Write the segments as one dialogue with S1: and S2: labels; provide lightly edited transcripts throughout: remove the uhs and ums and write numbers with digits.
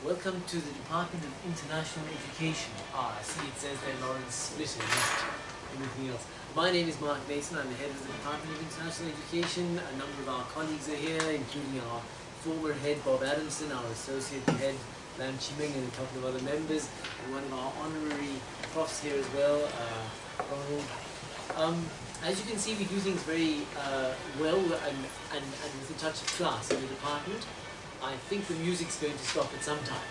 S1: Welcome to the Department of International Education. I see it says there Laurance Splitter, not anything else. My name is Mark Mason. I'm the head of the Department of International Education. A number of our colleagues are here, including our former head Bob Adamson, our associate head Lam Chiming, and a couple of other members, and one of our honorary profs here as well, Ronald. As you can see, we do things very well and with a touch of class in the department. I think the music's going to stop at some time,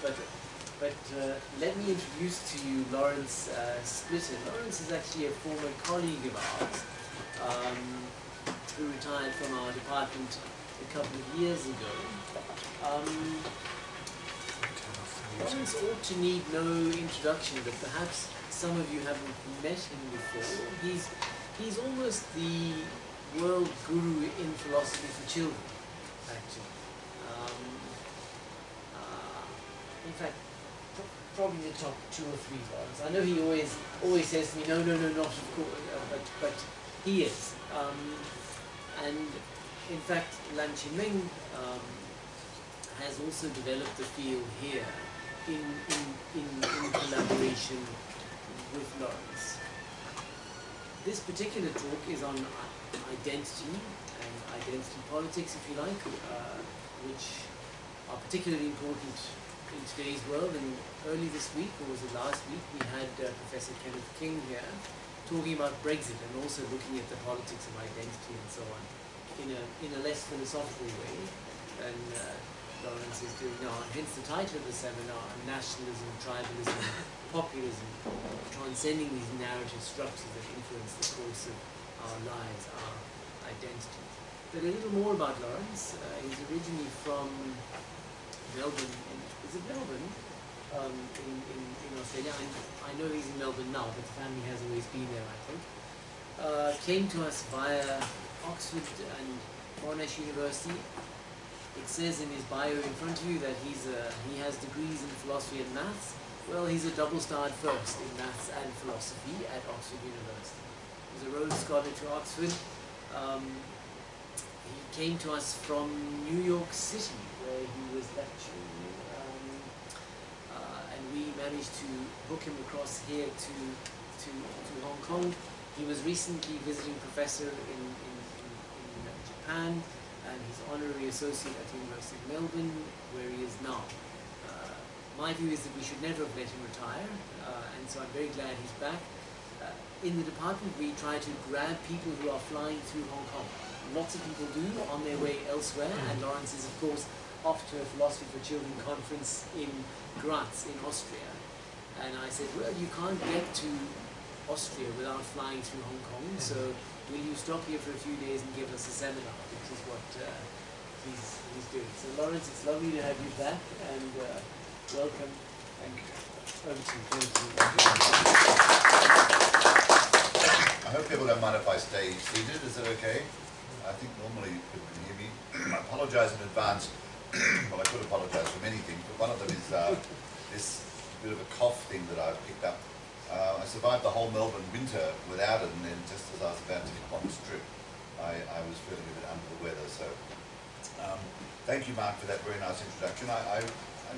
S1: but let me introduce to you Laurance Splitter. Laurance is actually a former colleague of ours who retired from our department a couple of years ago. Laurance ought to need no introduction, but perhaps some of you haven't met him before. He's almost the world guru in philosophy for children, actually. In fact, probably the top 2 or 3 ones. I know he always says to me, no, not of course, but he is. And in fact, Lam Chiming has also developed the field here in collaboration with Laurance. This particular talk is on identity and identity politics, if you like, which are particularly important in today's world. And early this week, or was it last week, we had Professor Kenneth King here talking about Brexit and also looking at the politics of identity and so on in a less philosophical way than Laurance is doing now. And hence the title of the seminar, Nationalism, Tribalism, Populism, Transcending these narrative structures that influence the course of our lives, our identity. But a little more about Laurance. He's originally from Melbourne. Is it Melbourne? In Australia. I know he's in Melbourne now, but the family has always been there, I think. Came to us via Oxford and Monash University. It says in his bio in front of you that he has degrees in philosophy and maths. Well, he's a double-starred first in maths and philosophy at Oxford University. He's a Rhodes Scholar to Oxford. He came to us from New York City, where he was lecturing, and we managed to book him across here to Hong Kong. He was recently visiting professor in Japan, and he's honorary associate at the University of Melbourne, where he is now. My view is that we should never have let him retire, and so I'm very glad he's back. In the department, we try to grab people who are flying through Hong Kong. Lots of people do on their way elsewhere, and Laurance is, of course, off to a Philosophy for Children conference in Graz, in Austria. And I said, well, you can't get to Austria without flying through Hong Kong, so will you stop here for a few days and give us a seminar, which is what he's doing. So Laurance, it's lovely to have you back, and welcome.
S2: Thank you.
S1: Over to you. Thank you.
S2: I hope people don't mind if I stay seated. Is that okay? I think normally people can hear me. I apologise in advance. Well, I could apologise for many things, but one of them is this bit of a cough thing that I've picked up. I survived the whole Melbourne winter without it, and then just as I was about to come on this trip, I was feeling a bit under the weather. So thank you, Mark, for that very nice introduction. I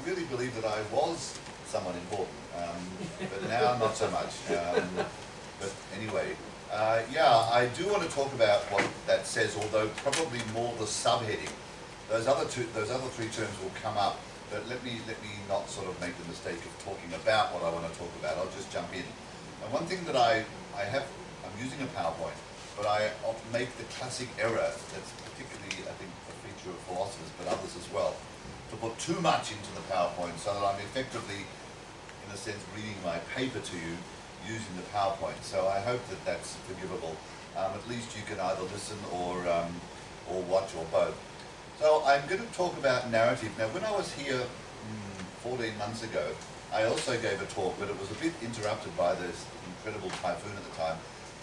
S2: really believe that I was someone important, but now not so much. But anyway, yeah, I do want to talk about what that says, although probably more the subheading. Those other 3 terms will come up, but let me not sort of make the mistake of talking about what I want to talk about. I'll just jump in. And one thing that I'm using a PowerPoint, but I make the classic error that's particularly, I think, a feature of philosophers, but others as well, to put too much into the PowerPoint so that I'm effectively, in a sense, reading my paper to you using the PowerPoint. So I hope that that's forgivable. At least you can either listen or watch or both. So I'm going to talk about narrative. Now, when I was here 14 months ago, I also gave a talk, but it was a bit interrupted by this incredible typhoon at the time.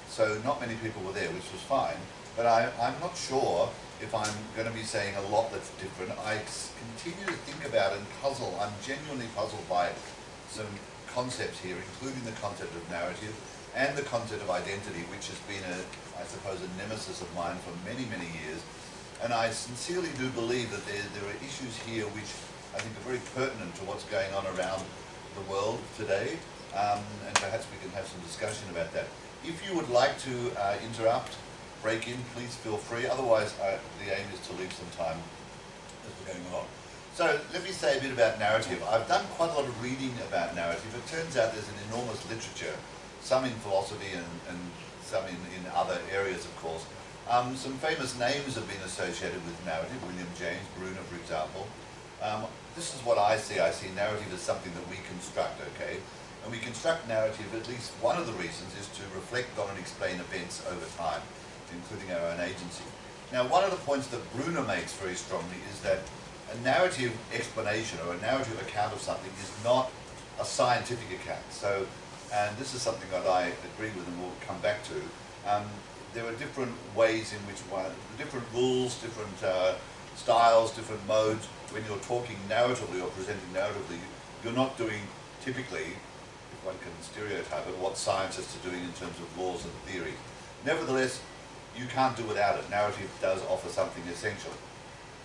S2: So not many people were there, which was fine. But I'm not sure if I'm going to be saying a lot that's different. I continue to think about and puzzle. I'm genuinely puzzled by some concepts here, including the concept of narrative and the concept of identity, which has been, I suppose, a nemesis of mine for many, many years. And I sincerely do believe that there are issues here which I think are very pertinent to what's going on around the world today, and perhaps we can have some discussion about that. If you would like to interrupt, break in, please feel free. Otherwise, the aim is to leave some time as we're going along. So let me say a bit about narrative. I've done quite a lot of reading about narrative. It turns out there's an enormous literature, some in philosophy and some in other areas, of course. Some famous names have been associated with narrative, William James, Bruner, for example. This is what I see. I see narrative as something that we construct, okay? And we construct narrative, at least one of the reasons is to reflect on and explain events over time, including our own agency. Now, one of the points that Bruner makes very strongly is that a narrative explanation or a narrative account of something is not a scientific account. So, and this is something that I agree with and we'll come back to. There are different ways in which different rules, different styles, different modes. When you're talking narratively or presenting narratively, you're not doing typically, if one can stereotype it, what scientists are doing in terms of laws and theory. Nevertheless, you can't do without it. Narrative does offer something essential.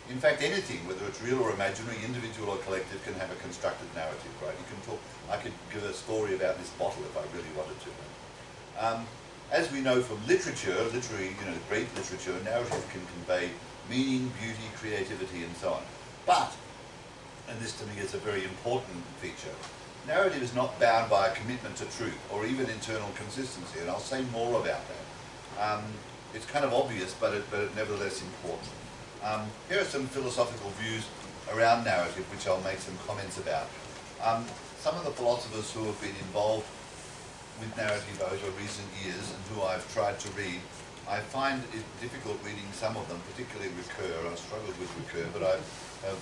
S2: In fact, anything, whether it's real or imaginary, individual or collective, can have a constructed narrative, right? You can talk, I could give a story about this bottle if I really wanted to. As we know from literature, great literature, narrative can convey meaning, beauty, creativity, and so on. But, and this to me is a very important feature, narrative is not bound by a commitment to truth or even internal consistency, and I'll say more about that. It's kind of obvious, but nevertheless important. Here are some philosophical views around narrative, which I'll make some comments about. Some of the philosophers who have been involved with narrative over recent years and who I've tried to read, I find it difficult reading some of them, particularly Ricoeur. I struggled with Ricoeur, but I have,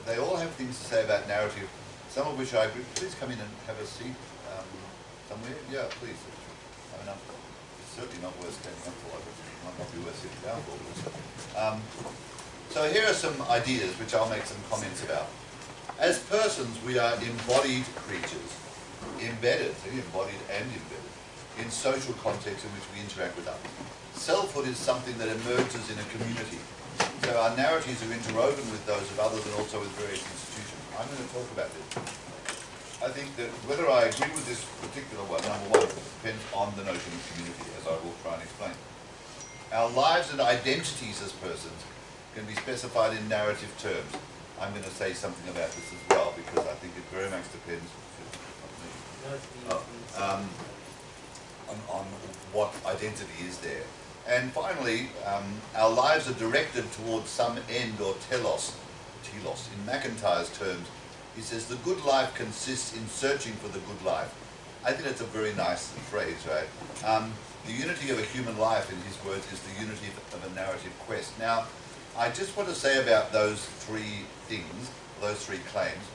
S2: they all have things to say about narrative, some of which I agree. Please come in and have a seat somewhere. Yeah, please. I mean, it's certainly not worth standing up for. It might not be worth sitting down for. So here are some ideas which I'll make some comments about. As persons, we are embodied creatures, embodied and embedded, in social contexts in which we interact with others. Selfhood is something that emerges in a community. So our narratives are interwoven with those of others and also with various institutions. I'm going to talk about this. I think that whether I agree with this particular one, number one, depends on the notion of community, as I will try and explain. Our lives and identities as persons can be specified in narrative terms. I'm going to say something about this as well, because I think it very much depends on what identity is there. And finally, our lives are directed towards some end or telos. In McIntyre's terms, he says, the good life consists in searching for the good life. I think that's a very nice phrase, right? The unity of a human life, in his words, is the unity of a narrative quest. Now, I just want to say about those three things, those three claims,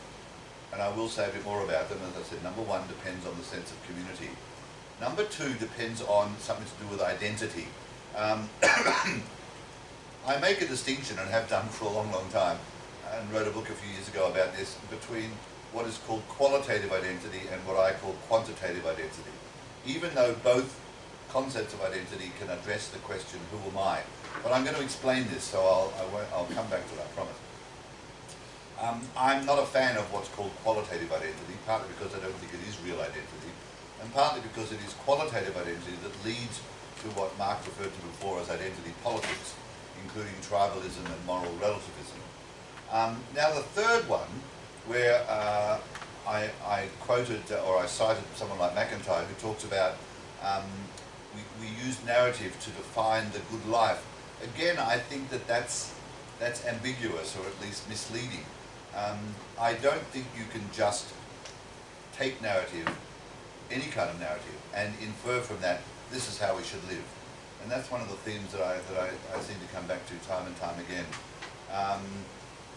S2: and I will say a bit more about them. As I said, number one depends on the sense of community. Number two depends on something to do with identity. I make a distinction, and have done for a long, long time, and wrote a book a few years ago about this, between what is called qualitative identity and what I call quantitative identity. Even though both concepts of identity can address the question, who am I? But I'm going to explain this, so I'll come back to that, I promise. I'm not a fan of what's called qualitative identity, partly because I don't think it is real identity, and partly because it is qualitative identity that leads to what Mark referred to before as identity politics, including tribalism and moral relativism. Now the third one, where I quoted or I cited someone like McIntyre, who talks about we use narrative to define the good life. Again, I think that that's ambiguous, or at least misleading. I don't think you can just take narrative, any kind of narrative, and infer from that, this is how we should live. And that's one of the themes that I seem to come back to time and time again.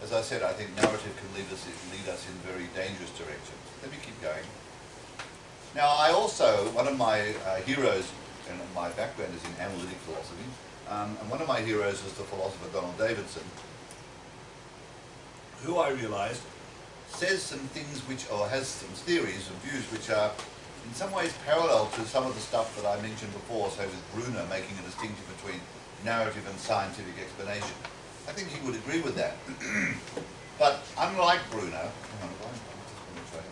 S2: As I said, I think narrative can lead us in very dangerous directions. Let me keep going. Now, I also, one of my heroes, and my background is in analytic philosophy, and one of my heroes is the philosopher Donald Davidson, who I realized says some things which, or has some theories and views which are in some ways parallel to some of the stuff that I mentioned before, say with Bruner making a distinction between narrative and scientific explanation. I think he would agree with that. But unlike Bruner, hang on, I just want to try to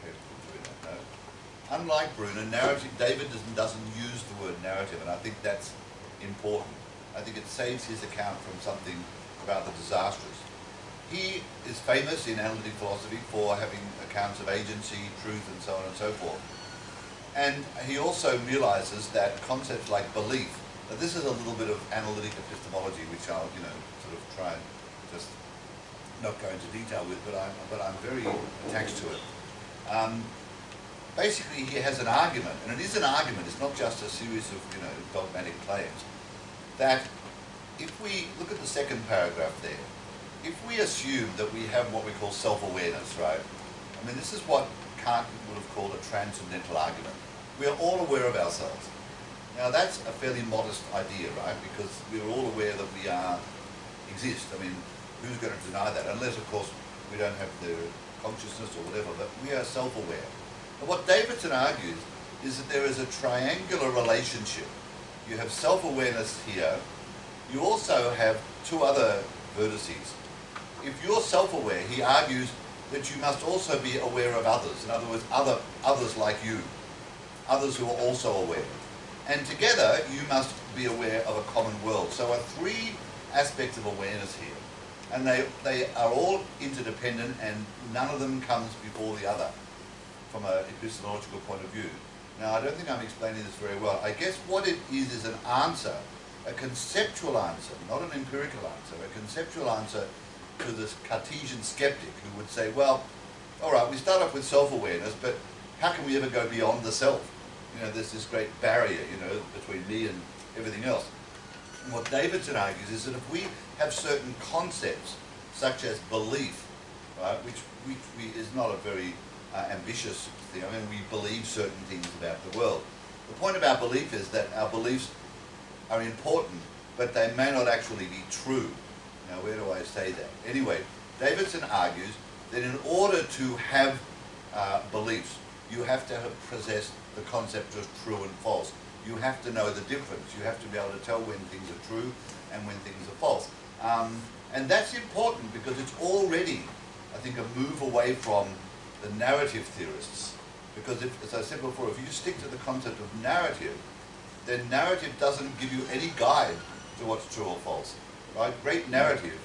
S2: okay, doing that, no. Unlike Bruner, narrative, David doesn't use the word narrative, and I think that's important. I think it saves his account from something rather disastrous. He is famous in analytic philosophy for having accounts of agency, truth, and so on and so forth. And he also realizes that concepts like belief, that this is a little bit of analytic epistemology, which I'll, sort of try and just not go into detail with, but I'm very attached to it. Basically, he has an argument, and it is an argument, it's not just a series of, dogmatic claims, that if we look at the second paragraph there, if we assume that we have what we call self-awareness, right? I mean, this is what Kant would have called a transcendental argument. We are all aware of ourselves. Now, that's a fairly modest idea, right? Because we're all aware that we exist. I mean, who's going to deny that? Unless, of course, we don't have the consciousness or whatever, but we are self-aware. And what Davidson argues is that there is a triangular relationship. You have self-awareness here. You also have two other vertices. If you're self-aware, he argues that you must also be aware of others. In other words, others like you, others who are also aware. And together, you must be aware of a common world. So there are three aspects of awareness here. And they are all interdependent, and none of them comes before the other from an epistemological point of view. Now, I don't think I'm explaining this very well. I guess what it is an answer, a conceptual answer, not an empirical answer, a conceptual answer to this Cartesian skeptic who would say, well, all right, we start off with self-awareness, but how can we ever go beyond the self? There's this great barrier, between me and everything else. And what Davidson argues is that if we have certain concepts, such as belief, right, which is not a very ambitious thing. I mean, we believe certain things about the world. The point about belief is that our beliefs are important, but they may not actually be true. Now, where do I say that? Anyway, Davidson argues that in order to have beliefs, you have to have possessed the concept of true and false. You have to know the difference. You have to be able to tell when things are true and when things are false. And that's important because it's already, I think, a move away from the narrative theorists. Because, as I said before, if you stick to the concept of narrative, then narrative doesn't give you any guide to what's true or false. Right? Great narrative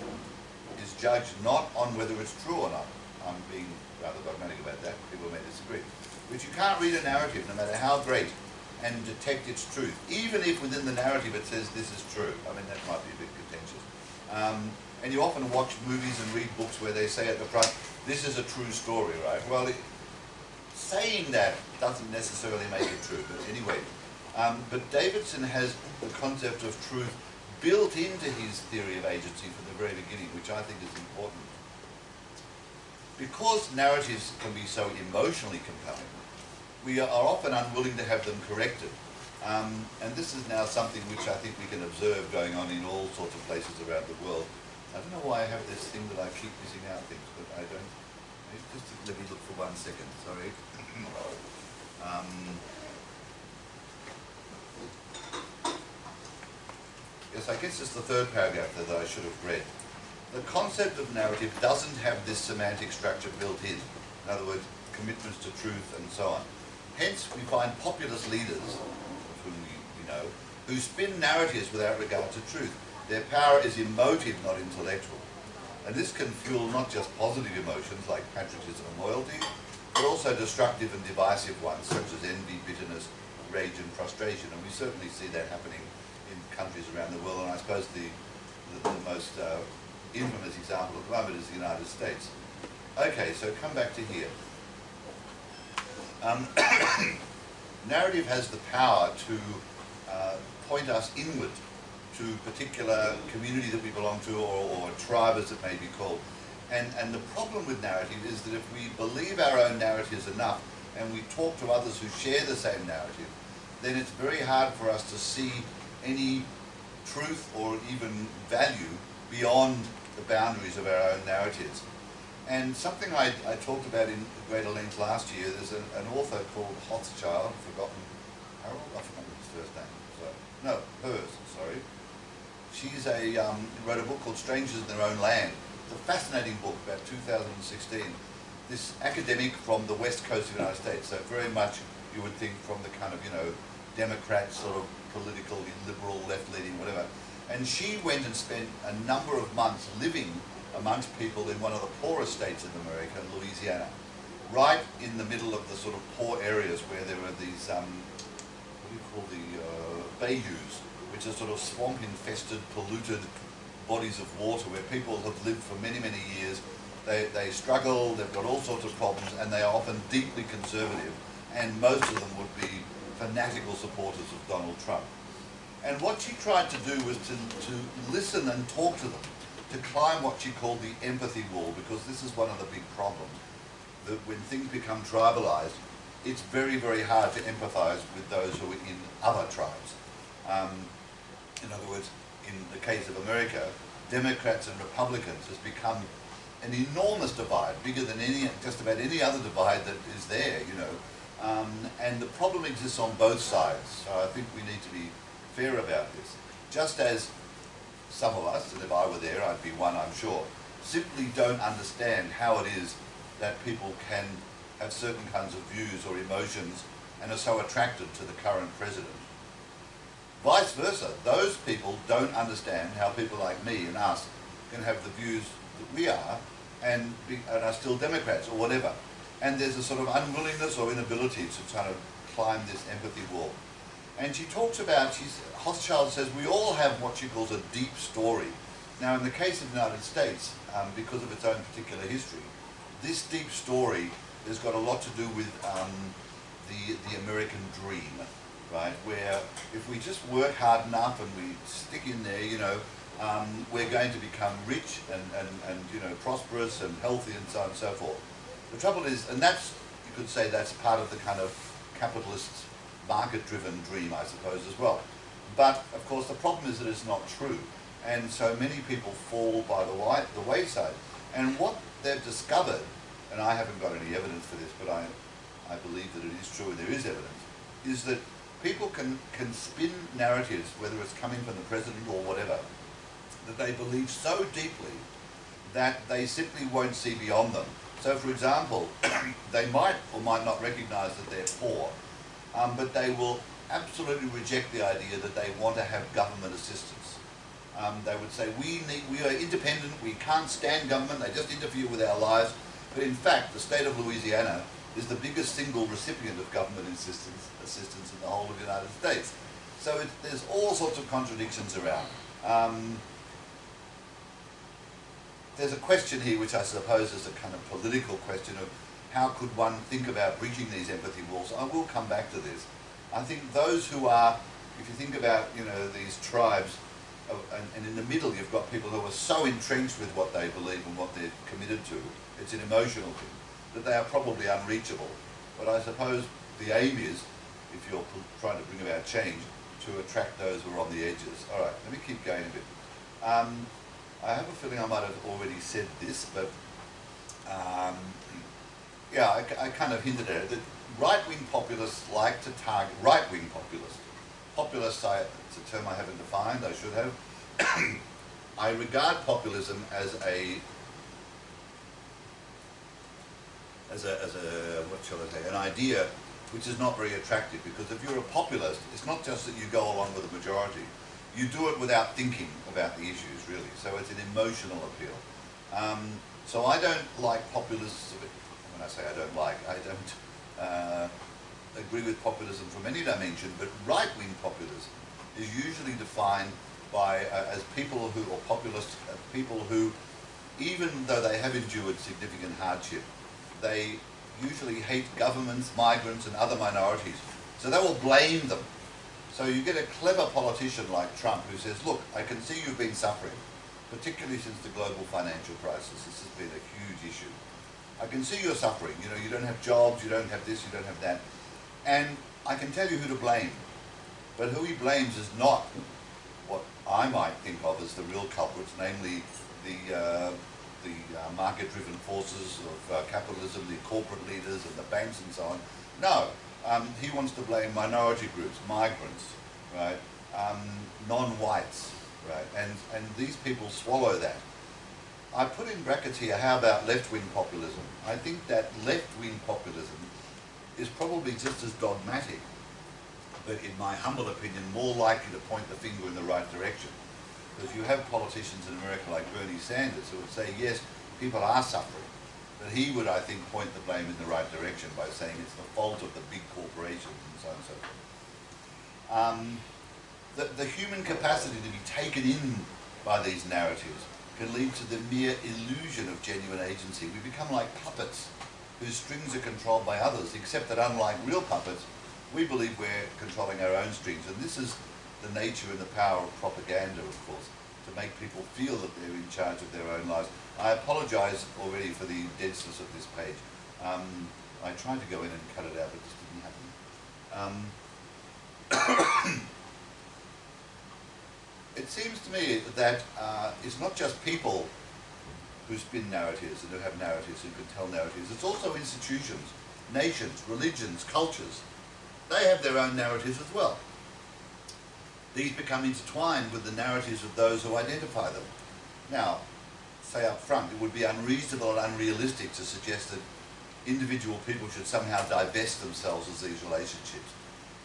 S2: is judged not on whether it's true or not. I'm being rather dogmatic about that. People may disagree. But you can't read a narrative, no matter how great, and detect its truth. Even if within the narrative it says this is true. I mean, that might be a bit contentious. And you often watch movies and read books where they say at the front, this is a true story, right? Well, saying that doesn't necessarily make it true, but anyway. But Davidson has the concept of truth built into his theory of agency from the very beginning, which I think is important. Because narratives can be so emotionally compelling, we are often unwilling to have them corrected. And this is now something which I think we can observe going on in all sorts of places around the world. I don't know why I have this thing that I keep missing out things, but I don't. Just let me look for 1 second, sorry. Yes, I guess it's the third paragraph that I should have read. The concept of narrative doesn't have this semantic structure built in. In other words, commitments to truth and so on. Hence, we find populist leaders, of whom we know, who spin narratives without regard to truth. Their power is emotive, not intellectual. And this can fuel not just positive emotions like patriotism and loyalty, but also destructive and divisive ones such as envy, bitterness, rage and frustration. And we certainly see that happening in countries around the world. And I suppose the most infamous example at the moment is the United States. Okay, so come back to here. Narrative has the power to point us inward to a particular community that we belong to, or a tribe as it may be called. And the problem with narrative is that if we believe our own narratives enough and we talk to others who share the same narrative, then it's very hard for us to see any truth or even value beyond the boundaries of our own narratives. And something I talked about in greater length last year, there's an author called Hochschild, I've forgotten, Harold, I forgot his first name, hers, sorry. She's wrote a book called Strangers in Their Own Land, a fascinating book about 2016. This academic from the west coast of the United States, so very much you would think from the kind of, you know, Democrat sort of political, liberal, left-leaning, whatever. And she went and spent a number of months living amongst people in one of the poorest states in America, Louisiana, right in the middle of the sort of poor areas where there are these, what do you call the, bayous, which are sort of swamp-infested, polluted bodies of water where people have lived for many, many years. They struggle, they've got all sorts of problems, and they are often deeply conservative, and most of them would be fanatical supporters of Donald Trump. And what she tried to do was to listen and talk to them, to climb what she called the empathy wall, because this is one of the big problems, that when things become tribalized, it's very, very hard to empathize with those who are in other tribes. In other words, in the case of America, Democrats and Republicans has become an enormous divide, bigger than just about any other divide that is there, you know. And the problem exists on both sides, so I think we need to be fair about this. Just as some of us, and if I were there, I'd be one, I'm sure, simply don't understand how it is that people can have certain kinds of views or emotions and are so attracted to the current president. Vice versa, those people don't understand how people like me and us can have the views that we are and are still Democrats or whatever. And there's a sort of unwillingness or inability to kind of climb this empathy wall. And she talks about, Hochschild says, we all have what she calls a deep story. Now in the case of the United States, because of its own particular history, this deep story has got a lot to do with the American dream, right? Where if we just work hard enough and we stick in there, you know, we're going to become rich and you know, prosperous and healthy and so on and so forth. The trouble is, and that's, you could say that's part of the kind of capitalist market-driven dream, I suppose, as well. But of course the problem is that it's not true. And so many people fall by the wayside. And what they've discovered, and I haven't got any evidence for this, but I believe that it is true and there is evidence, is that people can spin narratives, whether it's coming from the president or whatever, that they believe so deeply that they simply won't see beyond them. So for example, they might or might not recognize that they're poor, but they will absolutely reject the idea that they want to have government assistance. They would say, we are independent, we can't stand government, they just interfere with our lives. But in fact, the state of Louisiana is the biggest single recipient of government assistance in the whole of the United States. So there's all sorts of contradictions around. There's a question here which I suppose is a kind of political question of how could one think about breaching these empathy walls. I will come back to this. I think those who are, if you think about, you know, these tribes, and in the middle you've got people who are so entrenched with what they believe and what they're committed to, it's an emotional thing, that they are probably unreachable. But I suppose the aim is, if you're trying to bring about change, to attract those who are on the edges. All right, let me keep going a bit. I have a feeling I might have already said this, but yeah, I kind of hinted at it, that right-wing populists like to target, right-wing populists, populists, it's a term I haven't defined, I should have. I regard populism as a what shall I say, an idea which is not very attractive, because if you're a populist, it's not just that you go along with the majority, you do it without thinking about the issues, really, so it's an emotional appeal. So I don't like populists, when I say I don't like, I don't agree with populism from any dimension, but right-wing populism is usually defined by, as people who, or populists, people who, even though they have endured significant hardship, they usually hate governments, migrants and other minorities. So they will blame them. So you get a clever politician like Trump who says, look, I can see you've been suffering, particularly since the global financial crisis. This has been a huge issue. I can see you're suffering. You know, you don't have jobs, you don't have this, you don't have that. And I can tell you who to blame. But who he blames is not what I might think of as the real culprits, namely the market-driven forces of capitalism, the corporate leaders and the banks and so on. No, he wants to blame minority groups, migrants, right, non-whites, right, and these people swallow that. I put in brackets here, how about left-wing populism? I think that left-wing populism is probably just as dogmatic, but in my humble opinion, more likely to point the finger in the right direction. Because you have politicians in America like Bernie Sanders who would say, yes, people are suffering, but he would, I think, point the blame in the right direction by saying it's the fault of the big corporations and so on and so forth. The human capacity to be taken in by these narratives can lead to the mere illusion of genuine agency. We become like puppets whose strings are controlled by others, except that unlike real puppets, we believe we're controlling our own strings. And this is the nature and the power of propaganda, of course, to make people feel that they're in charge of their own lives. I apologise already for the denseness of this page. I tried to go in and cut it out, but this didn't happen. It seems to me that it's not just people who spin narratives and who have narratives, who can tell narratives. It's also institutions, nations, religions, cultures. They have their own narratives as well. These become intertwined with the narratives of those who identify them. Now, say up front, it would be unreasonable and unrealistic to suggest that individual people should somehow divest themselves of these relationships.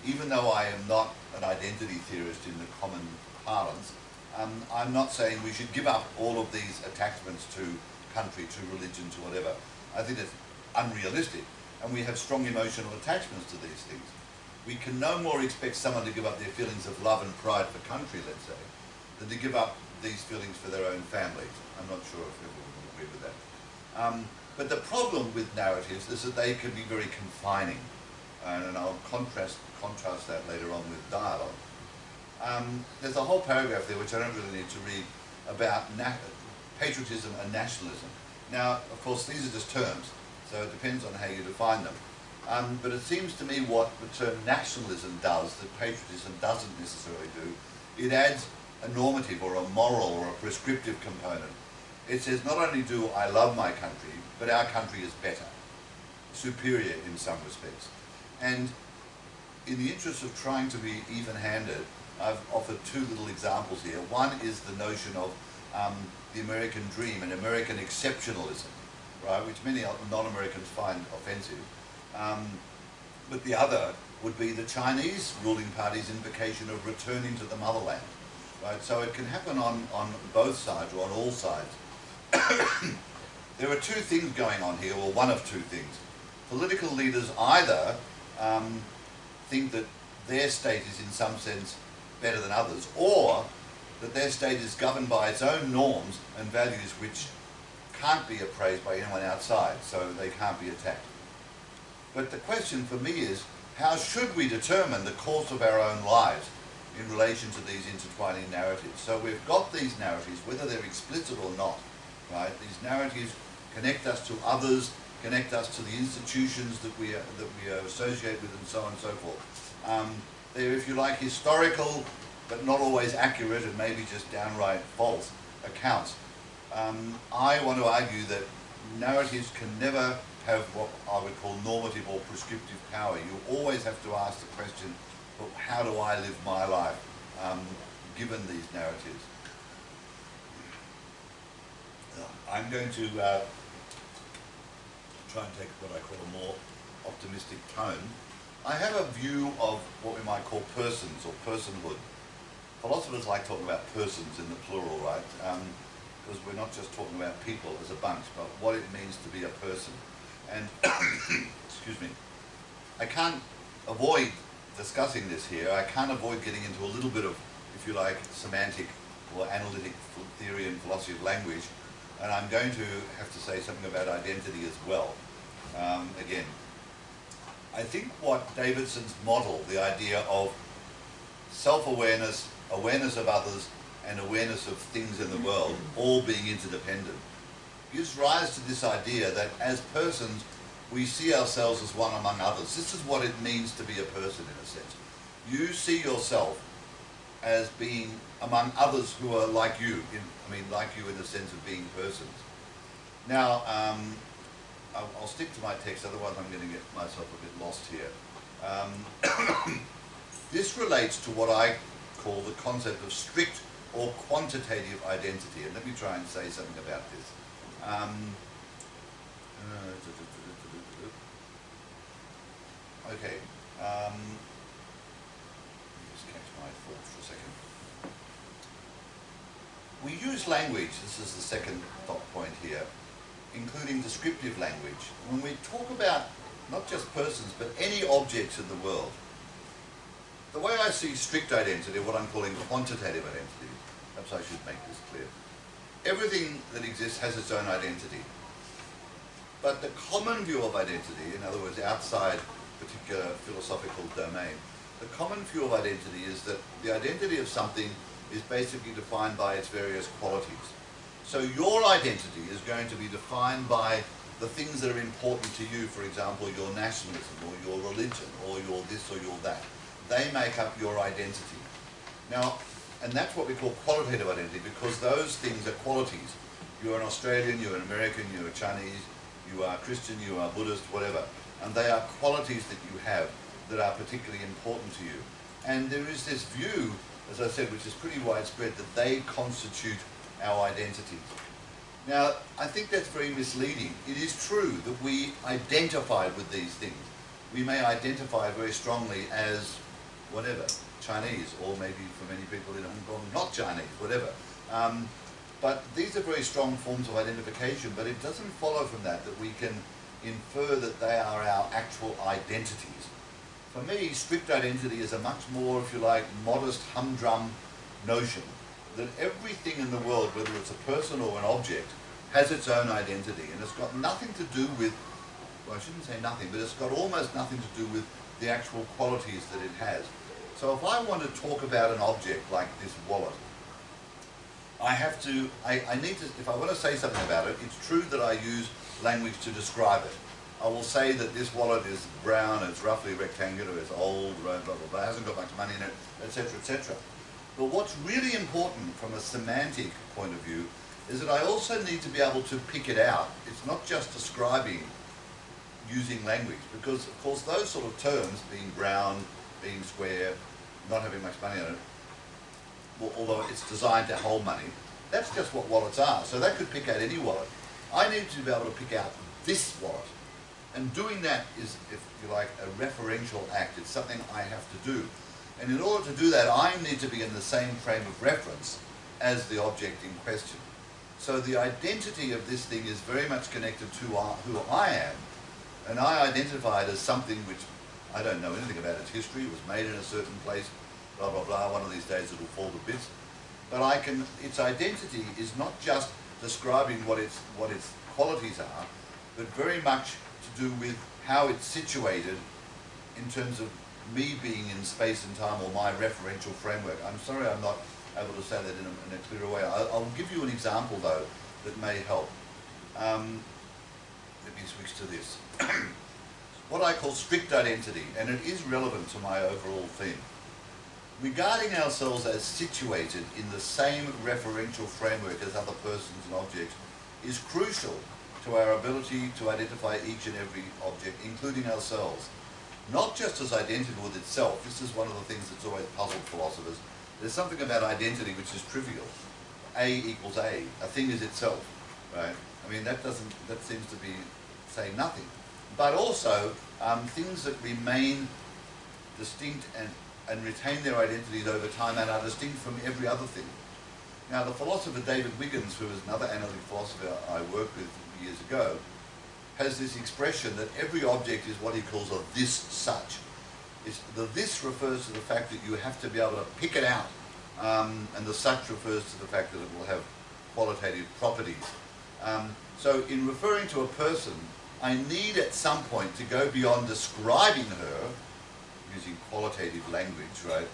S2: Even though I am not an identity theorist in the common parlance, I'm not saying we should give up all of these attachments to country, to religion, to whatever. I think it's unrealistic, and we have strong emotional attachments to these things. We can no more expect someone to give up their feelings of love and pride for country, let's say, than to give up these feelings for their own families. I'm not sure if everyone will agree with that. But the problem with narratives is that they can be very confining, and I'll contrast that later on with dialogue. There's a whole paragraph there which I don't really need to read about patriotism and nationalism. Now, of course, these are just terms, so it depends on how you define them. But it seems to me what the term nationalism does that patriotism doesn't necessarily do, it adds a normative or a moral or a prescriptive component. It says not only do I love my country, but our country is better, superior in some respects. And in the interest of trying to be even-handed, I've offered two little examples here. One is the notion of the American dream and American exceptionalism, right, which many non-Americans find offensive. But the other would be the Chinese ruling party's invocation of returning to the motherland, right? So it can happen on both sides or on all sides. There are two things going on here, or one of two things. Political leaders either think that their state is in some sense better than others, or that their state is governed by its own norms and values which can't be appraised by anyone outside, so they can't be attacked. But the question for me is, how should we determine the course of our own lives in relation to these intertwining narratives? So we've got these narratives, whether they're explicit or not, right? These narratives connect us to others, connect us to the institutions that we associate with, and so on and so forth. They're, if you like, historical, but not always accurate, and maybe just downright false accounts. I want to argue that narratives can never have what I would call normative or prescriptive power. You always have to ask the question, well, how do I live my life given these narratives? I'm going to try and take what I call a more optimistic tone. I have a view of what we might call persons or personhood. Philosophers like talking about persons in the plural, right? Because we're not just talking about people as a bunch, but what it means to be a person. And, excuse me, I can't avoid discussing this here. I can't avoid getting into a little bit of, if you like, semantic or analytic theory and philosophy of language. And I'm going to have to say something about identity as well. Again, I think what Davidson's model, the idea of self-awareness, awareness of others, and awareness of things in the world, all being interdependent, gives rise to this idea that as persons, we see ourselves as one among others. This is what it means to be a person, in a sense. You see yourself as being among others who are like you, like you in the sense of being persons. Now, I'll stick to my text, otherwise I'm going to get myself a bit lost here. This relates to what I call the concept of strict or quantitative identity. And let me try and say something about this. Okay. Let me just catch my thoughts for a second. We use language, this is the second thought point here, including descriptive language. When we talk about not just persons, but any objects in the world, the way I see strict identity, what I'm calling quantitative identity, perhaps I should make this clear. Everything that exists has its own identity. But the common view of identity, in other words, outside particular philosophical domain, the common view of identity is that the identity of something is basically defined by its various qualities. So your identity is going to be defined by the things that are important to you, for example, your nationalism or your religion or your this or your that. They make up your identity. Now, and that's what we call qualitative identity, because those things are qualities. You're an Australian, you're an American, you're a Chinese, you are Christian, you are Buddhist, whatever. And they are qualities that you have that are particularly important to you. And there is this view, as I said, which is pretty widespread, that they constitute our identities. Now, I think that's very misleading. It is true that we identify with these things. We may identify very strongly as whatever, Chinese, or maybe for many people in Hong Kong, not Chinese, whatever. But these are very strong forms of identification, but it doesn't follow from that that we can infer that they are our actual identities. For me, strict identity is a much more, if you like, modest, humdrum notion that everything in the world, whether it's a person or an object, has its own identity, and it's got nothing to do with, well, I shouldn't say nothing, but it's got almost nothing to do with the actual qualities that it has. So if I want to talk about an object like this wallet, I need to, if I want to say something about it, it's true that I use language to describe it. I will say that this wallet is brown, it's roughly rectangular, it's old, blah, blah, blah, hasn't got much money in it, etc., etc. But what's really important from a semantic point of view is that I also need to be able to pick it out. It's not just describing using language, because of course those sort of terms, being brown, being square, not having much money in it, well, although it's designed to hold money, that's just what wallets are. So that could pick out any wallet. I need to be able to pick out this wallet. And doing that is, if you like, a referential act. It's something I have to do. And in order to do that, I need to be in the same frame of reference as the object in question. So the identity of this thing is very much connected to who I am. And I identify it as something which I don't know anything about its history. It was made in a certain place, blah, blah, blah. One of these days it'll fall to bits. But its identity is not just describing what its qualities are, but very much to do with how it's situated in terms of me being in space and time, or my referential framework. I'm sorry I'm not able to say that in a clearer way. I'll give you an example though that may help. Let me switch to this. What I call strict identity, and it is relevant to my overall theme. Regarding ourselves as situated in the same referential framework as other persons and objects is crucial to our ability to identify each and every object, including ourselves. Not just as identical with itself. This is one of the things that's always puzzled philosophers. There's something about identity which is trivial. A equals A. A thing is itself, right? I mean, that seems to be saying nothing. But also, things that remain distinct and retain their identities over time and are distinct from every other thing. Now, the philosopher David Wiggins, who is another analytic philosopher I worked with years ago, has this expression that every object is what he calls a this such. The this refers to the fact that you have to be able to pick it out, and the such refers to the fact that it will have qualitative properties. So in referring to a person, I need at some point to go beyond describing her, using qualitative language, right,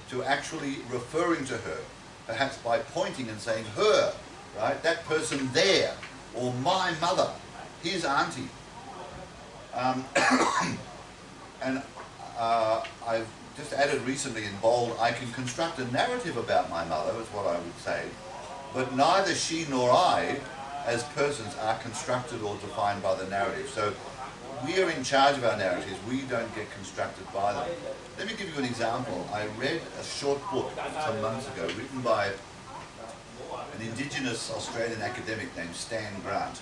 S2: to actually referring to her, perhaps by pointing and saying her, right, that person there, or my mother, his auntie. And I've just added recently in bold, I can construct a narrative about my mother, is what I would say, but neither she nor I, as persons, are constructed or defined by the narrative. So we are in charge of our narratives, we don't get constructed by them. Let me give you an example. I read a short book some months ago written by an Indigenous Australian academic named Stan Grant,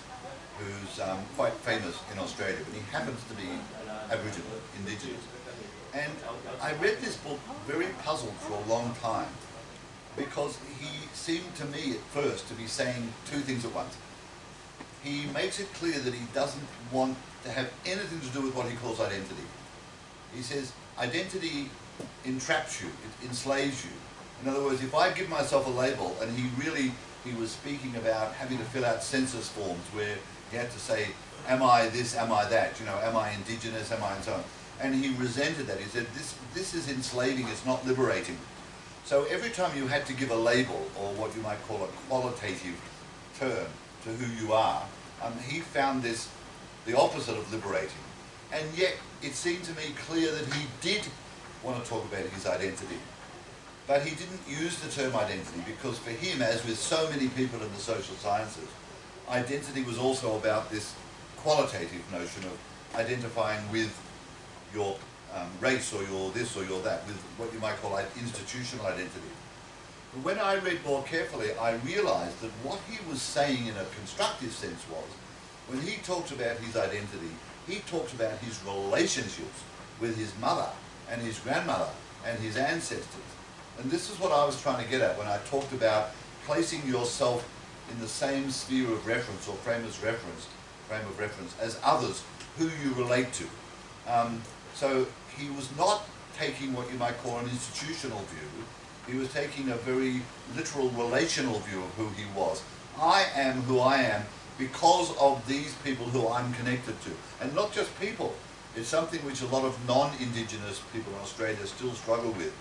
S2: who's quite famous in Australia, but he happens to be Aboriginal, Indigenous. And I read this book very puzzled for a long time, because he seemed to me at first to be saying two things at once. He makes it clear that he doesn't want to have anything to do with what he calls identity. He says identity entraps you, it enslaves you. In other words, if I give myself a label, and he was speaking about having to fill out census forms where he had to say, am I this, am I that, you know, am I Indigenous, am I, and so on. And he resented that. He said, this is enslaving, it's not liberating. So every time you had to give a label, or what you might call a qualitative term to who you are, he found this the opposite of liberating. And yet, it seemed to me clear that he did want to talk about his identity. But he didn't use the term identity, because for him, as with so many people in the social sciences, identity was also about this qualitative notion of identifying with your race, or your this, or your that, with what you might call institutional identity. But when I read more carefully, I realized that what he was saying in a constructive sense was, when he talks about his identity, he talks about his relationships with his mother and his grandmother and his ancestors. And this is what I was trying to get at when I talked about placing yourself in the same sphere of reference, or frame of reference as others who you relate to. So he was not taking what you might call an institutional view. He was taking a very literal relational view of who he was. I am who I am because of these people who I'm connected to. And not just people. It's something which a lot of non-Indigenous people in Australia still struggle with.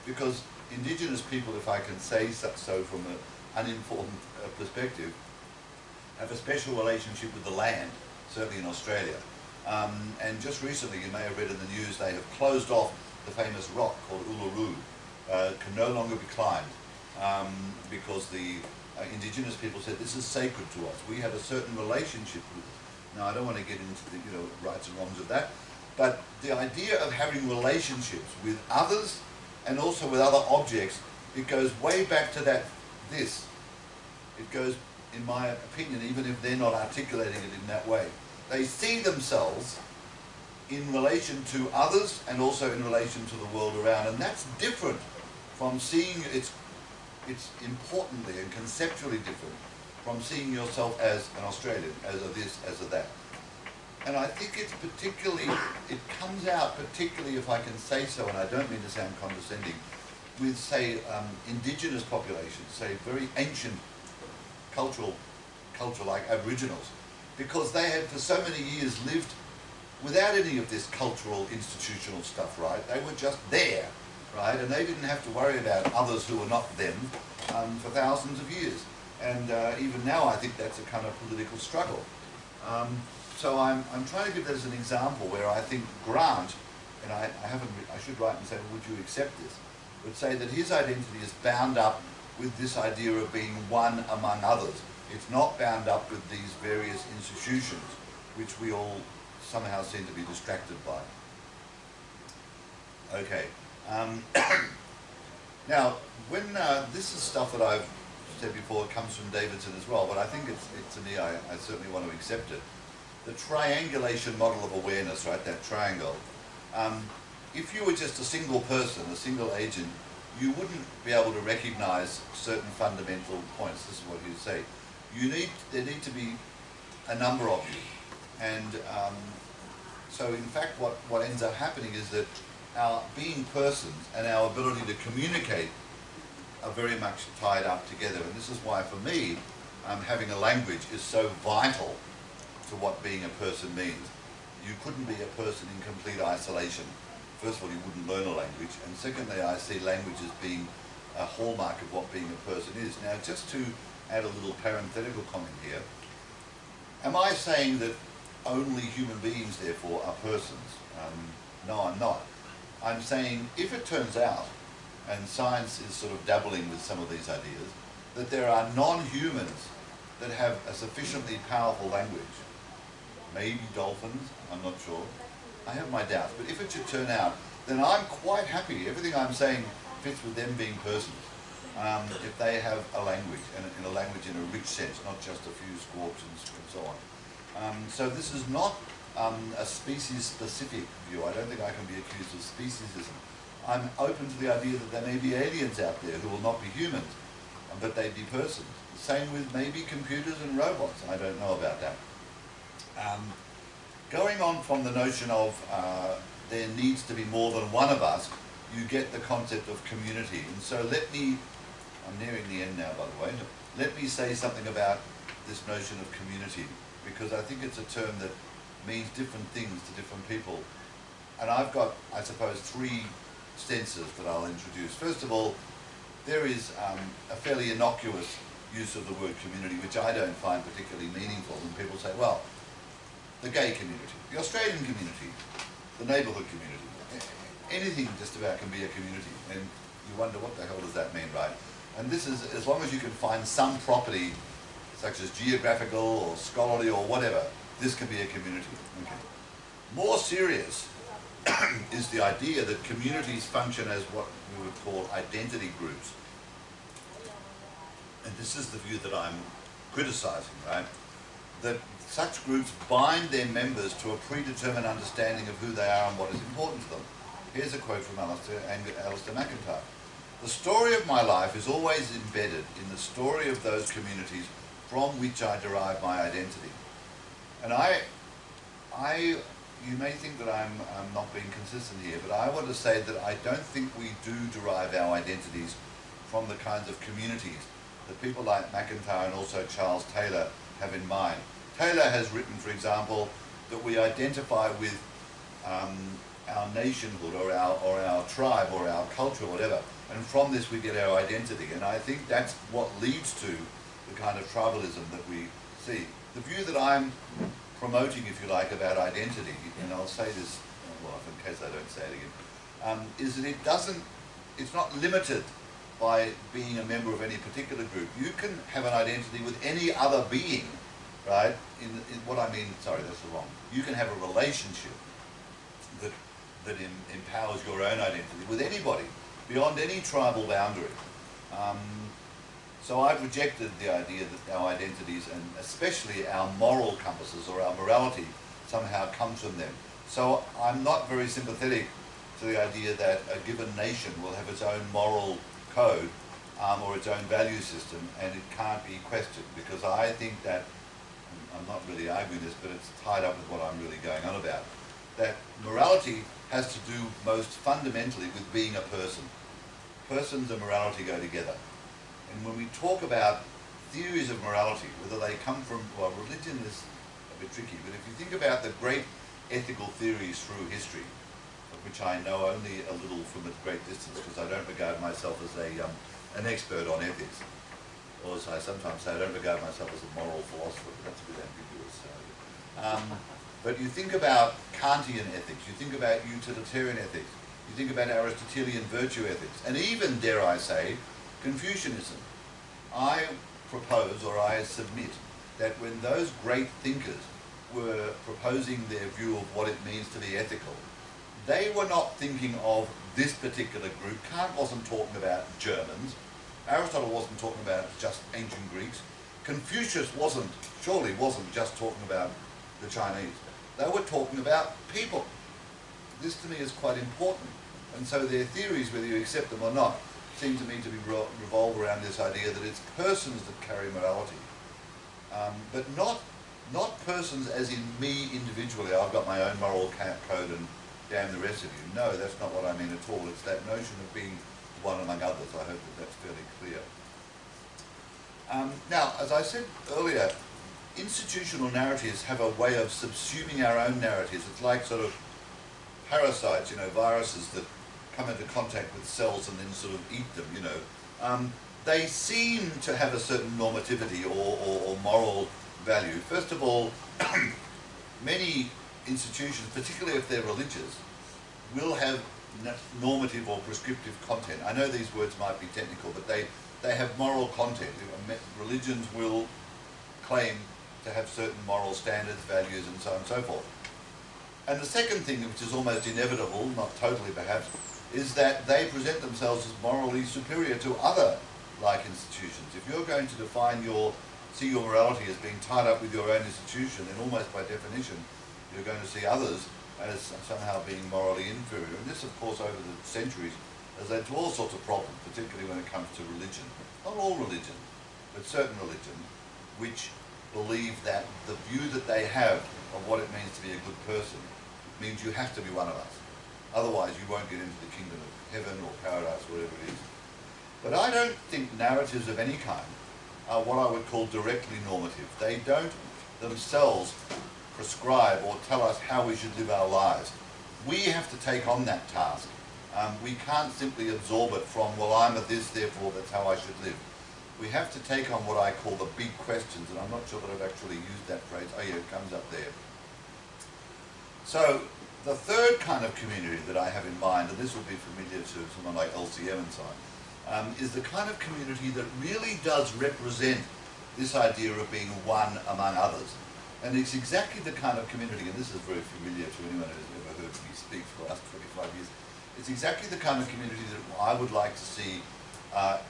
S2: Because Indigenous people, if I can say so from an uninformed perspective, have a special relationship with the land, certainly in Australia. And just recently, you may have read in the news, they have closed off the famous rock called Uluru. Can no longer be climbed because the Indigenous people said this is sacred to us. We have a certain relationship with it. Now, I don't want to get into the rights and wrongs of that, but the idea of having relationships with others and also with other objects, it goes way back to this. It goes, in my opinion, even if they're not articulating it in that way. They see themselves in relation to others and also in relation to the world around, and that's different from seeing it's importantly and conceptually different from seeing yourself as an Australian, as a this, as a that. And I think it's particularly, it comes out particularly, if I can say so, and I don't mean to sound condescending, with, say, Indigenous populations, say very ancient culture like Aboriginals, because they had for so many years lived without any of this cultural institutional stuff, right? They were just there, right? And they didn't have to worry about others who were not them for thousands of years. And even now I think that's a kind of political struggle. So I'm trying to give that as an example where I think Grant, and I should write and say, well, would you accept this? Would say that his identity is bound up with this idea of being one among others. It's not bound up with these various institutions, which we all somehow seem to be distracted by. Okay. Now, when this is stuff that I've said before, it comes from Davidson as well, but I think to me, I certainly want to accept it. The triangulation model of awareness, right, that triangle. If you were just a single person, a single agent, you wouldn't be able to recognize certain fundamental points. This is what you say. There need to be a number of you. And so in fact what ends up happening is that our being persons and our ability to communicate are very much tied up together. And this is why for me, having a language is so vital to what being a person means. You couldn't be a person in complete isolation. First of all, you wouldn't learn a language. And secondly, I see language as being a hallmark of what being a person is. Now, just to add a little parenthetical comment here, am I saying that only human beings, therefore, are persons? No, I'm not. I'm saying if it turns out, and science is sort of dabbling with some of these ideas, that there are non-humans that have a sufficiently powerful language, maybe dolphins, I'm not sure. I have my doubts, but if it should turn out, then I'm quite happy. Everything I'm saying fits with them being persons. If they have a language, and in a language in a rich sense, not just a few squawks and so on. So this is not a species-specific view. I don't think I can be accused of speciesism. I'm open to the idea that there may be aliens out there who will not be humans, but they'd be persons. The same with maybe computers and robots. I don't know about that. Going on from the notion of there needs to be more than one of us, you get the concept of community. And so let me, I'm nearing the end now by the way, let me say something about this notion of community, because I think it's a term that means different things to different people. And I've got, I suppose, three senses that I'll introduce. First of all, there is a fairly innocuous use of the word community, which I don't find particularly meaningful. And people say, well, the gay community, the Australian community, the neighbourhood community, anything just about can be a community. And you wonder, what the hell does that mean, right? And this is, as long as you can find some property, such as geographical or scholarly or whatever, this can be a community. Okay. More serious is the idea that communities function as what we would call identity groups. And this is the view that I'm criticizing, right? That such groups bind their members to a predetermined understanding of who they are and what is important to them. Here's a quote from Alistair McIntyre. The story of my life is always embedded in the story of those communities from which I derive my identity. And you may think that I'm not being consistent here, but I want to say that I don't think we do derive our identities from the kinds of communities that people like McIntyre and also Charles Taylor have in mind. Taylor has written, for example, that we identify with our nationhood or our tribe or our culture or whatever, and from this we get our identity. And I think that's what leads to the kind of tribalism that we see. The view that I'm promoting, if you like, about identity, and I'll say this, well, in case I don't say it again, is that it's not limited by being a member of any particular group. You can have an identity with any other being, right? In what I mean, sorry, that's wrong. You can have a relationship that empowers your own identity with anybody, beyond any tribal boundary. So I've rejected the idea that our identities, and especially our moral compasses or our morality, somehow comes from them. So I'm not very sympathetic to the idea that a given nation will have its own moral code or its own value system, and it can't be questioned, because I think that, I'm not really arguing this, but it's tied up with what I'm really going on about, that morality has to do most fundamentally with being a person. Persons and morality go together. And when we talk about theories of morality, whether they come from, well, religion is a bit tricky, but if you think about the great ethical theories through history, of which I know only a little from a great distance, because I don't regard myself as an expert on ethics, or as I sometimes say, I don't regard myself as a moral philosopher, but that's a bit ambiguous. But you think about Kantian ethics, you think about utilitarian ethics, you think about Aristotelian virtue ethics, and even, dare I say, Confucianism. I propose, or I submit, that when those great thinkers were proposing their view of what it means to be ethical, they were not thinking of this particular group. Kant wasn't talking about Germans. Aristotle wasn't talking about just ancient Greeks. Confucius surely wasn't just talking about the Chinese. They were talking about people. This to me is quite important. And so their theories, whether you accept them or not, seem to me to be revolve around this idea that it's persons that carry morality. But not persons as in me individually, I've got my own moral code and damn the rest of you. No, that's not what I mean at all. It's that notion of being one among others. I hope that that's fairly clear. Now, as I said earlier, institutional narratives have a way of subsuming our own narratives. It's like sort of parasites, viruses that come into contact with cells and then sort of eat them, They seem to have a certain normativity or moral value. First of all, many institutions, particularly if they're religious, will have normative or prescriptive content. I know these words might be technical, but they have moral content. Religions will claim to have certain moral standards, values, and so on and so forth. And the second thing, which is almost inevitable, not totally perhaps, is that they present themselves as morally superior to other like institutions. If you're going to see your morality as being tied up with your own institution, then almost by definition, you're going to see others as somehow being morally inferior. And this, of course, over the centuries has led to all sorts of problems, particularly when it comes to religion. Not all religion, but certain religions, which believe that the view that they have of what it means to be a good person means you have to be one of us. Otherwise, you won't get into the kingdom of heaven or paradise, whatever it is. But I don't think narratives of any kind are what I would call directly normative. They don't themselves prescribe or tell us how we should live our lives. We have to take on that task. We can't simply absorb it from, well, I'm a this, therefore that's how I should live. We have to take on what I call the big questions, and I'm not sure that I've actually used that phrase. Oh yeah, it comes up there. So, the third kind of community that I have in mind, and this will be familiar to someone like LCM and so on, is the kind of community that really does represent this idea of being one among others. And it's exactly the kind of community, and this is very familiar to anyone who's ever heard me speak for the last 25 years, it's exactly the kind of community that I would like to see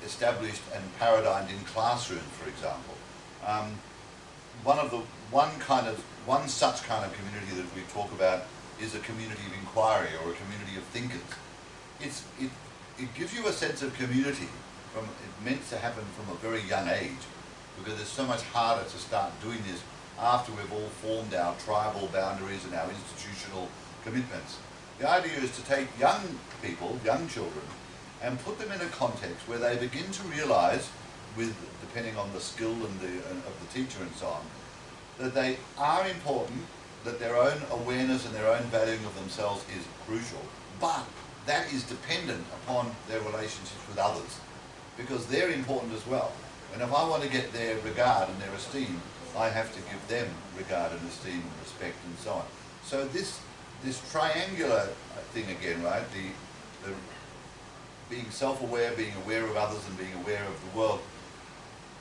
S2: established and paradigmed in classrooms, for example. One such kind of community that we talk about is a community of inquiry or a community of thinkers. It gives you a sense of community. It's meant to happen from a very young age, because it's so much harder to start doing this after we've all formed our tribal boundaries and our institutional commitments. The idea is to take young people, young children, and put them in a context where they begin to realise, depending on the skill of the teacher and so on, that they are important, that their own awareness and their own valuing of themselves is crucial, but that is dependent upon their relationships with others, because they're important as well. And if I want to get their regard and their esteem, I have to give them regard and esteem and respect and so on. So this triangular thing again, right? The being self-aware, being aware of others, and being aware of the world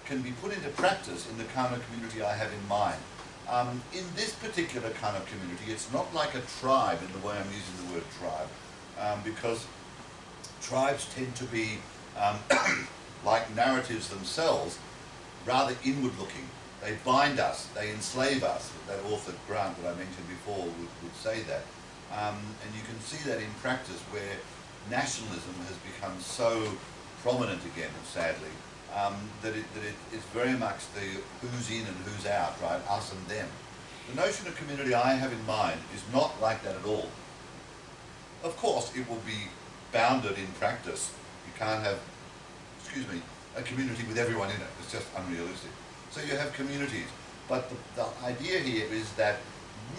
S2: can be put into practice in the kind of community I have in mind. In this particular kind of community, it's not like a tribe in the way I'm using the word tribe, because tribes tend to be, like narratives themselves, rather inward-looking. They bind us, they enslave us. That author Grant that I mentioned before would say that. And you can see that in practice where nationalism has become so prominent again, sadly, that it's very much the who's in and who's out, right? Us and them. The notion of community I have in mind is not like that at all. Of course, it will be bounded in practice. You can't have, a community with everyone in it. It's just unrealistic. So you have communities. But the idea here is that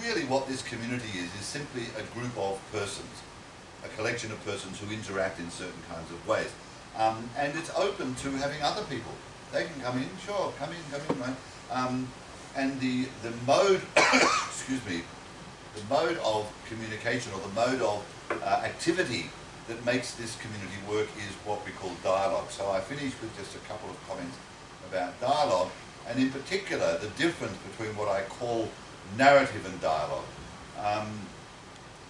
S2: really what this community is simply a group of persons, a collection of persons who interact in certain kinds of ways. And it's open to having other people. They can come in, sure, come in, right? And the mode, the mode of communication or the mode of activity that makes this community work is what we call dialogue. So I finish with just a couple of comments about dialogue, and in particular the difference between what I call narrative and dialogue.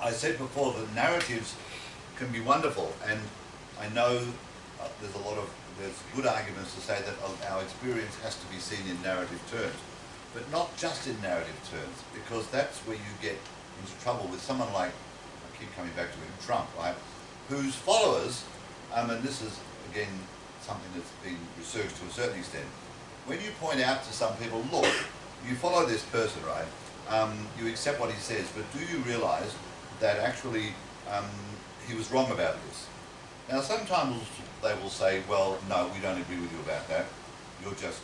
S2: I said before that narratives can be wonderful, and I know there's good arguments to say that our experience has to be seen in narrative terms, but not just in narrative terms, because that's where you get into trouble with someone like, I keep coming back to him, Trump, right, whose followers, and this is again something that's been researched to a certain extent, when you point out to some people, look, you follow this person, right, you accept what he says, but do you realise that actually he was wrong about this? Now sometimes they will say, well, no, we don't agree with you about that. You're just,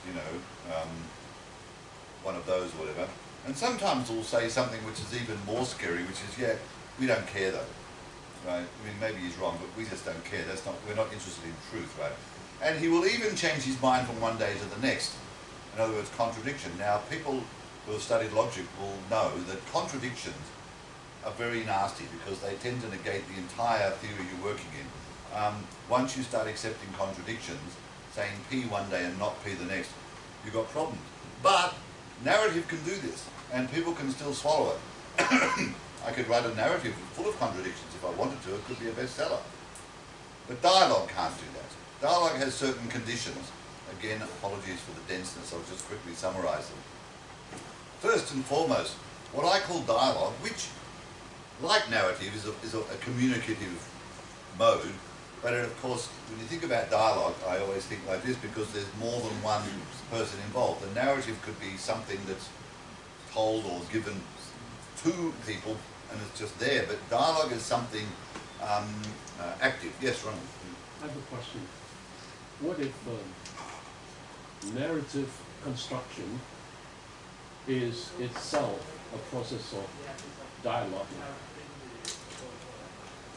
S2: one of those or whatever. And sometimes they'll say something which is even more scary, which is, yeah, we don't care though. Right? I mean, maybe he's wrong, but we just don't care. We're not interested in truth, right? And he will even change his mind from one day to the next. In other words, contradiction. Now, people who have studied logic will know that contradictions are very nasty because they tend to negate the entire theory you're working in. Once you start accepting contradictions, saying P one day and not P the next, you've got problems. But narrative can do this, and people can still swallow it. I could write a narrative full of contradictions if I wanted to. It could be a bestseller. But dialogue can't do that. Dialogue has certain conditions. Again, apologies for the denseness, I'll just quickly summarise them. First and foremost, what I call dialogue, which, like narrative, is a communicative mode, but of course, when you think about dialogue, I always think like this because there's more than one person involved. The narrative could be something that's told or given to people and it's just there, but dialogue is something active. Yes, Ronald?
S3: I have a question. What if narrative construction is itself a process of dialogue?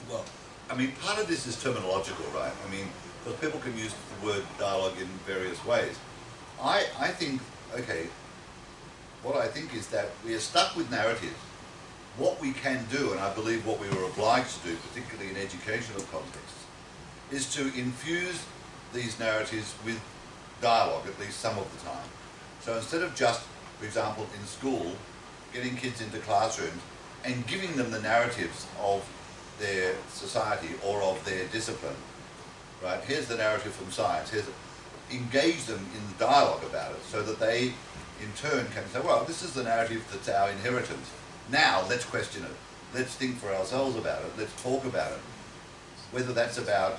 S2: Well, I mean, part of this is terminological, right? I mean, because people can use the word dialogue in various ways. I think, okay, what I think is that we are stuck with narratives. What we can do, and I believe what we were obliged to do, particularly in educational contexts, is to infuse these narratives with dialogue, at least some of the time. So instead of just, for example, in school, getting kids into classrooms and giving them the narratives of their society or of their discipline, right? Here's the narrative from science. Engage them in dialogue about it so that they, in turn, can say, well, this is the narrative that's our inheritance. Now, let's question it. Let's think for ourselves about it. Let's talk about it. Whether that's about,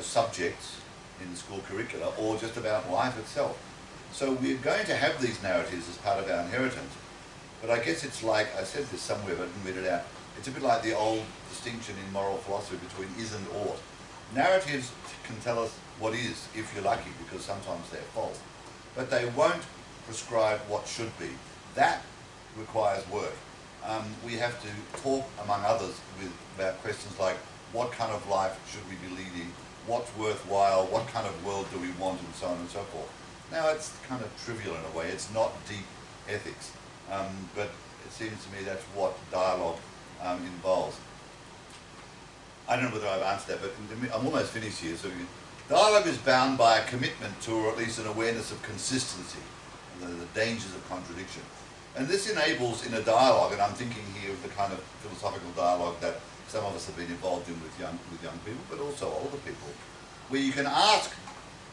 S2: subjects in school curricula or just about life itself. So we're going to have these narratives as part of our inheritance. But I guess it's like, I said this somewhere but I didn't read it out, it's a bit like the old distinction in moral philosophy between is and ought. Narratives can tell us what is, if you're lucky, because sometimes they're false. But they won't prescribe what should be. That requires work. We have to talk, among others, about questions like what kind of life should we be leading, what's worthwhile, what kind of world do we want, and so on and so forth. Now, it's kind of trivial in a way. It's not deep ethics. But it seems to me that's what dialogue involves. I don't know whether I've answered that, but I'm almost finished here. So dialogue is bound by a commitment to, or at least an awareness of consistency, and the dangers of contradiction. And this enables in a dialogue, and I'm thinking here of the kind of philosophical dialogue that some of us have been involved in with young people, but also older people, where you can ask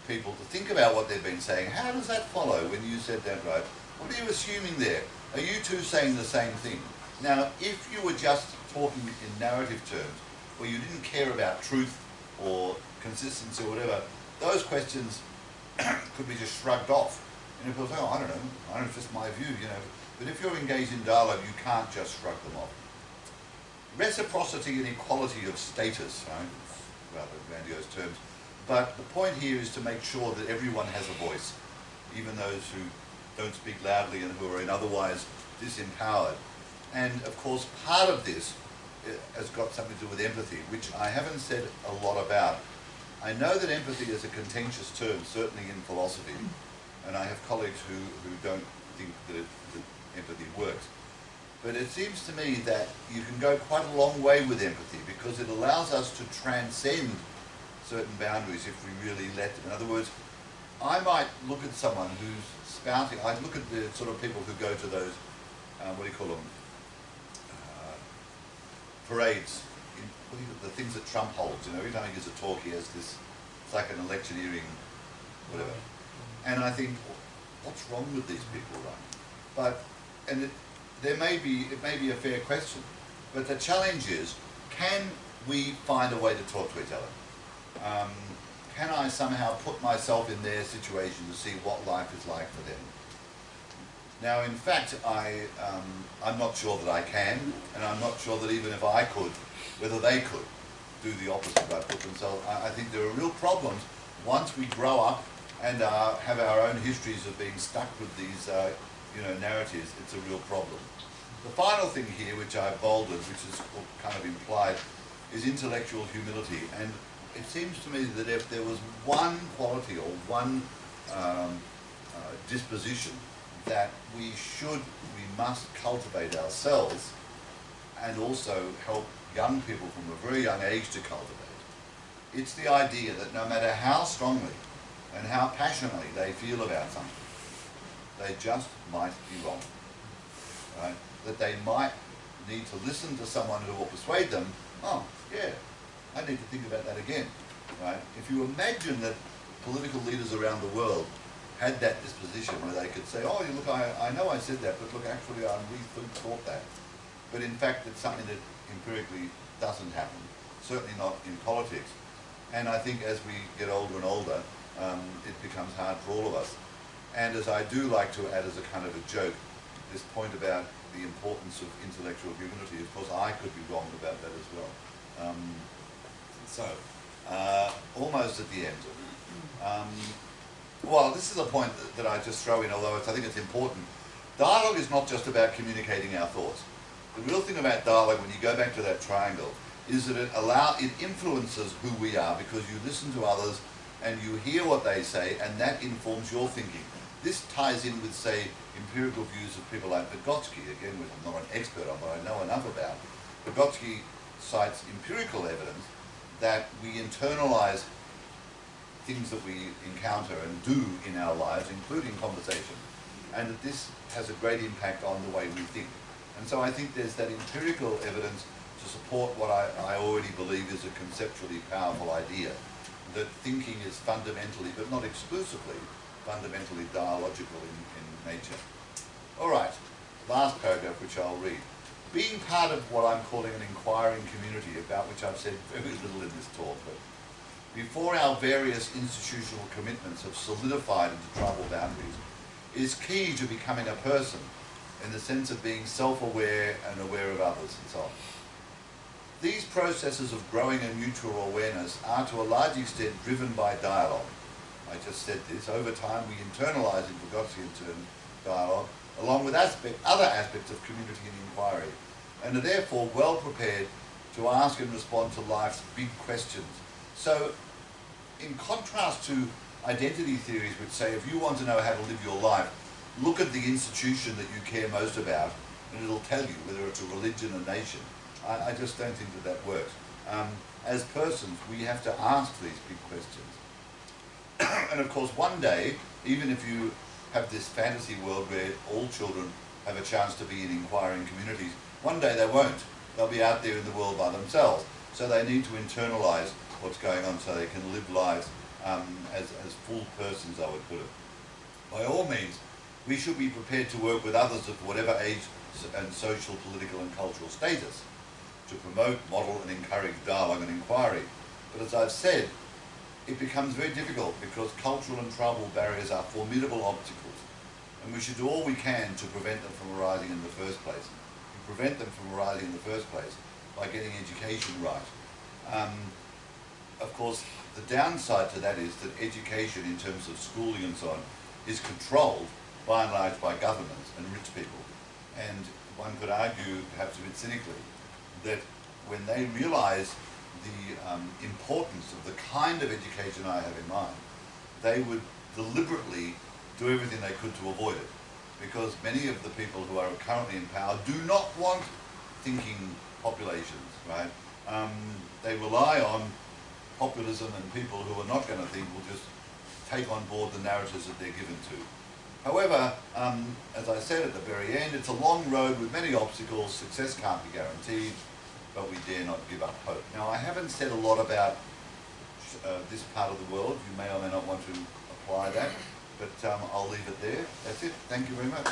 S2: people to think about what they've been saying. How does that follow when you said that, right? What are you assuming there? Are you two saying the same thing? Now, if you were just talking in narrative terms, where you didn't care about truth or consistency or whatever, those questions could be just shrugged off. And people say, oh, I don't know, it's just my view, But if you're engaged in dialogue, you can't just shrug them off. Reciprocity and equality of status, rather grandiose terms. But the point here is to make sure that everyone has a voice, even those who don't speak loudly and who are in otherwise disempowered. And of course, part of this has got something to do with empathy, which I haven't said a lot about. I know that empathy is a contentious term, certainly in philosophy, and I have colleagues who don't think that empathy works. But it seems to me that you can go quite a long way with empathy because it allows us to transcend certain boundaries if we really let them. In other words, I might look at someone who's spouting, I look at the sort of people who go to those, parades, the things that Trump holds, every time he gives a talk he has this, it's like an electioneering, whatever. And I think, what's wrong with these people, right? It may be a fair question, but the challenge is, can we find a way to talk to each other? Can I somehow put myself in their situation to see what life is like for them? Now, in fact, I'm not sure that I can, and I'm not sure that even if I could, whether they could do the opposite by put themselves. I think there are real problems once we grow up and have our own histories of being stuck with these narratives. It's a real problem. The final thing here, which I've bolded, which is kind of implied, is intellectual humility. And it seems to me that if there was one quality or one disposition that we must cultivate ourselves and also help young people from a very young age to cultivate, it's the idea that no matter how strongly and how passionately they feel about something, they just might be wrong, right? That they might need to listen to someone who will persuade them, oh, yeah, I need to think about that again, right? If you imagine that political leaders around the world had that disposition where they could say, oh, look, I know I said that, but look, actually I rethought that. But in fact, it's something that empirically doesn't happen, certainly not in politics. And I think as we get older and older, it becomes hard for all of us. And as I do like to add as a kind of a joke, this point about the importance of intellectual humility, of course I could be wrong about that as well. Almost at the end. Well, this is a point that I just throw in, although I think it's important. Dialogue is not just about communicating our thoughts. The real thing about dialogue, when you go back to that triangle, is that it influences who we are, because you listen to others and you hear what they say, and that informs your thinking. This ties in with, say, empirical views of people like Vygotsky, again, which I'm not an expert on, but I know enough about. Vygotsky cites empirical evidence that we internalize things that we encounter and do in our lives, including conversation, and that this has a great impact on the way we think. And so I think there's that empirical evidence to support what I already believe is a conceptually powerful idea, that thinking is fundamentally, but not exclusively, fundamentally dialogical in nature. All right, last paragraph, which I'll read. Being part of what I'm calling an inquiring community, about which I've said very little in this talk, but before our various institutional commitments have solidified into tribal boundaries, is key to becoming a person, in the sense of being self-aware and aware of others and so on. These processes of growing a mutual awareness are to a large extent driven by dialogue. I just said this. Over time we internalise in Vygotskian terms dialogue, along with other aspects of community and inquiry, and are therefore well prepared to ask and respond to life's big questions. So, in contrast to identity theories which say if you want to know how to live your life, look at the institution that you care most about and it'll tell you whether it's a religion or nation. I just don't think that works. As persons, we have to ask these big questions. And of course, one day, even if you have this fantasy world where all children have a chance to be in inquiring communities, one day they won't. They'll be out there in the world by themselves. So they need to internalise what's going on so they can live lives as full persons, I would put it. By all means, we should be prepared to work with others of whatever age and social, political and cultural status to promote, model and encourage dialogue and inquiry. But as I've said, it becomes very difficult because cultural and tribal barriers are formidable obstacles, and we should do all we can to prevent them from arising in the first place. To prevent them from arising in the first place by getting education right. Of course, the downside to that is that education in terms of schooling and so on is controlled by and large by governments and rich people. And one could argue, perhaps a bit cynically, that when they realise the importance of the kind of education I have in mind, they would deliberately do everything they could to avoid it. Because many of the people who are currently in power do not want thinking populations, right? They rely on populism, and people who are not going to think will just take on board the narratives that they're given to. However, as I said at the very end, it's a long road with many obstacles. Success can't be guaranteed, but we dare not give up hope. Now, I haven't said a lot about this part of the world. You may or may not want to apply that, but I'll leave it there. That's it. Thank you very much.